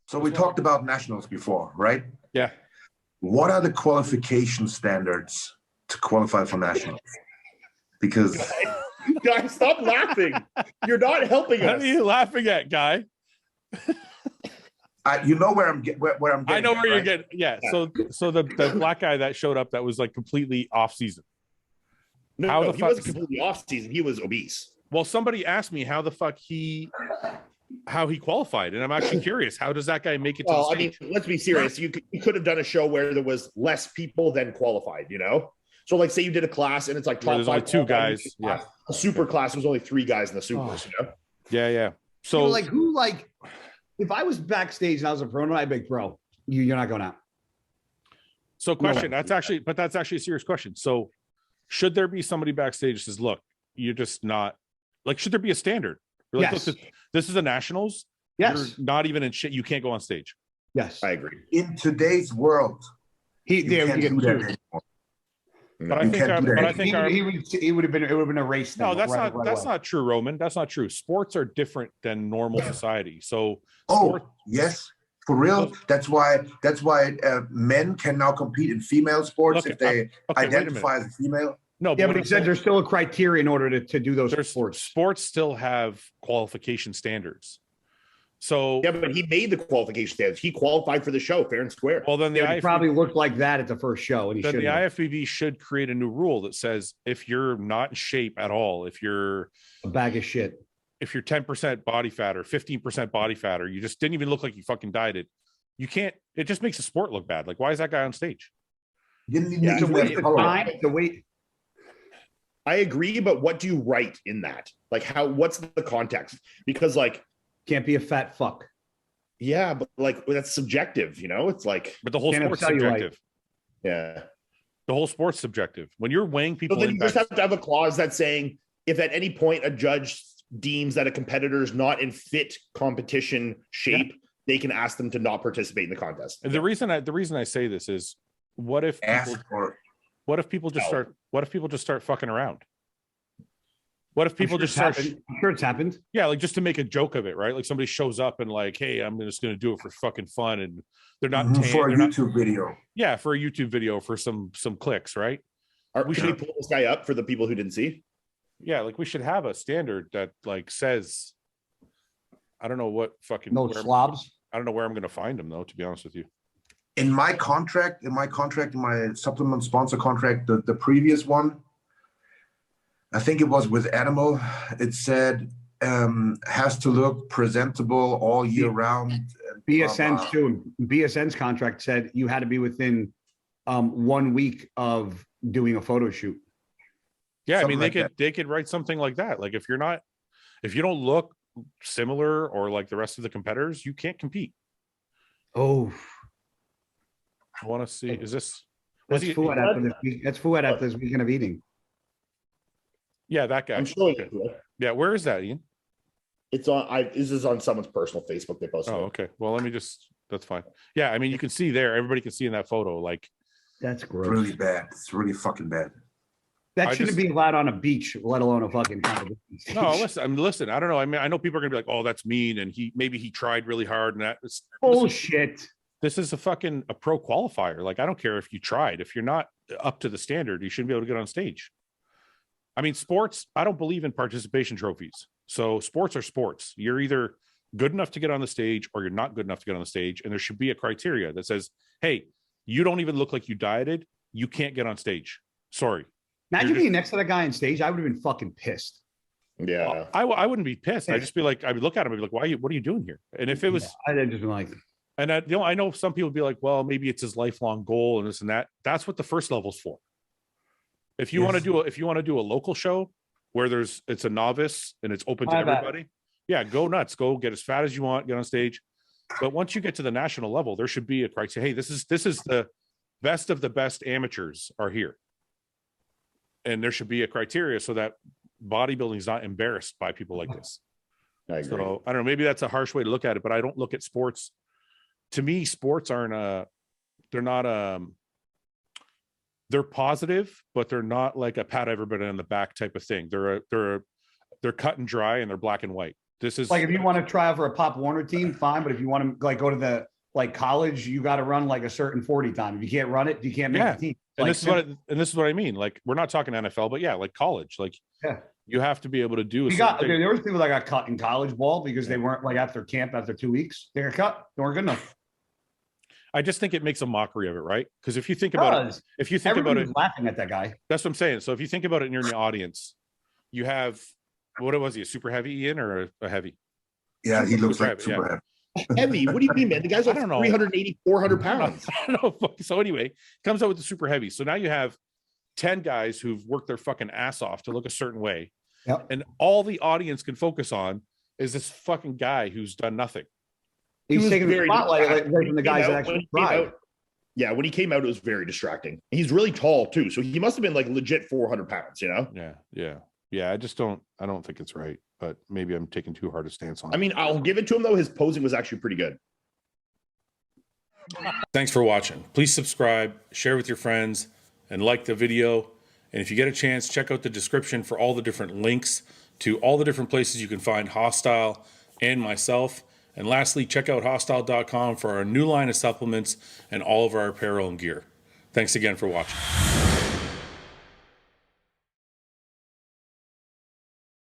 So we talked about nationals before, right? Yeah. What are the qualification standards to qualify for nationals? Because guys, stop laughing. You're not helping us. What are you laughing at, guy? you know where I'm getting. I know where you're right? getting. Yeah. So the black guy that showed up that was like completely off season. No, he wasn't completely off season. He was obese. Well, somebody asked me how the fuck he qualified, and I'm actually curious. How does that guy make it to the stage? I mean, let's be serious. You could have done a show where there was less people than qualified, you know? So like say you did a class and it's like top there's only 2 guys. Yeah. A super class was only 3 guys in the supers, you know? Yeah. So if I was backstage and I was a pro, I'd be like, bro, you're not going out. So question, that's actually a serious question. So should there be somebody backstage that says, look, you're just not like, should there be a standard? Like, yes. Look, this is the nationals. Yes. You're not even in shit. You can't go on stage. Yes. I agree. In today's world, he would have been erased. No, that's not true, Roman. That's not true. Sports are different than normal society. So yes, for real. That's why men can now compete in female sports if they identify as a female. No, but he said there's still a criteria in order to do those sports. Sports still have qualification standards. So yeah, but he made the qualification standards. He qualified for the show, fair and square. Well, then he probably looked like that at the first show, and the IFBB should create a new rule that says if you're not in shape at all, if you're a bag of shit, if you're 10% body fat or 15% body fat, or you just didn't even look like you fucking dieted, you can't. It just makes the sport look bad. Like, why is that guy on stage? The weight. I agree, but what do you write in that? Like, what's the context? Because like, can't be a fat fuck. Yeah, but like that's subjective, you know? It's like, but the whole sport's subjective. Yeah. The whole sport's subjective. When you're weighing people, so then you just have to have a clause that's saying if at any point a judge deems that a competitor is not in fit competition shape, they can ask them to not participate in the contest. And the reason I say this is, what if people just start fucking around? What if people just start? I'm sure it's happened. Yeah, like just to make a joke of it, right? Like somebody shows up and like, hey, I'm just going to do it for fucking fun, and they're not for a YouTube video. Yeah, for a YouTube video for some clicks, right? Should we pull this guy up for the people who didn't see? Yeah, like we should have a standard that like says, I don't know what fucking slobs. I don't know where I'm going to find them though. To be honest with you, in my supplement sponsor contract, the previous one. I think it was with Animal. It said has to look presentable all year round. BSN's too. BSN's contract said you had to be within 1 week of doing a photo shoot. Yeah, I mean they could write something like that. Like if you don't look similar or like the rest of the competitors, you can't compete. Oh, I want to see. Is this? That's Fouad after this week. That's Fouad after this weekend of eating. Yeah, that guy. I'm showing it to you. Yeah, where is that, Ian? It's on. This is on someone's personal Facebook. They posted. Oh, okay. Well, let me just. That's fine. Yeah, I mean, you can see there. Everybody can see in that photo. Like, that's gross. Really bad. It's really fucking bad. That shouldn't be allowed on a beach, let alone a fucking competition stage. No, listen. I don't know. I mean, I know people are gonna be like, "Oh, that's mean," and maybe he tried really hard, and that's bullshit. This is a pro qualifier. Like, I don't care if you tried. If you're not up to the standard, you shouldn't be able to get on stage. I mean, sports, I don't believe in participation trophies. So sports are sports. You're either good enough to get on the stage or you're not good enough to get on the stage. And there should be a criteria that says, hey, you don't even look like you dieted. You can't get on stage. Sorry. Imagine being next to that guy on stage. I would have been fucking pissed. Yeah. Well, I wouldn't be pissed. I'd just be like, I would look at him and be like, what are you doing here? And if it was, I'd just be like, and I know some people would be like, well, maybe it's his lifelong goal and this and that. That's what the first level's for. If you want to do a local show where it's a novice and it's open to everybody, yeah, go nuts, go get as fat as you want, get on stage. But once you get to the national level, there should be a criteria. Hey, this is the best of the best amateurs are here, and there should be a criteria so that bodybuilding is not embarrassed by people like this. I agree. So I don't know. Maybe that's a harsh way to look at it, but I don't look at sports. To me, sports aren't they're positive, but they're not like a pat everybody on the back type of thing. They're They're cut and dry and they're black and white. This is Like if you want to try out for a Pop Warner team, fine. But if you want to like go to the like college, you got to run like a certain 40 time. If you can't run it, you can't make the team. And Like, this is what I mean. Like we're not talking NFL, but yeah, like college. Like you have to be able to do. There was people that got cut in college ball because they weren't like after camp after 2 weeks. They got cut. They weren't good enough. I just think it makes a mockery of it, right? Because if you think about it, laughing at that guy. That's what I'm saying. So if you think about it and you're in the audience, you have what was he, a super heavy Iain or a heavy? Yeah, he looks like super heavy. Heavy? What do you mean, man? The guy's like 380, 400 pounds. I don't know. So anyway, comes out with the super heavy. So now you have 10 guys who've worked their fucking ass off to look a certain way. Yep. And all the audience can focus on is this fucking guy who's done nothing. He's taking the spotlight away from the guys that actually tried. Yeah, when he came out, it was very distracting. He's really tall too, so he must have been like legit 400 pounds, you know? Yeah. I don't think it's right, but maybe I'm taking too hard a stance on it. I mean, I'll give it to him though. His posing was actually pretty good. Thanks for watching. Please subscribe, share with your friends, and like the video. And if you get a chance, check out the description for all the different links to all the different places you can find Hostile and myself. And lastly, check out hostile.com for our new line of supplements and all of our apparel and gear. Thanks again for watching.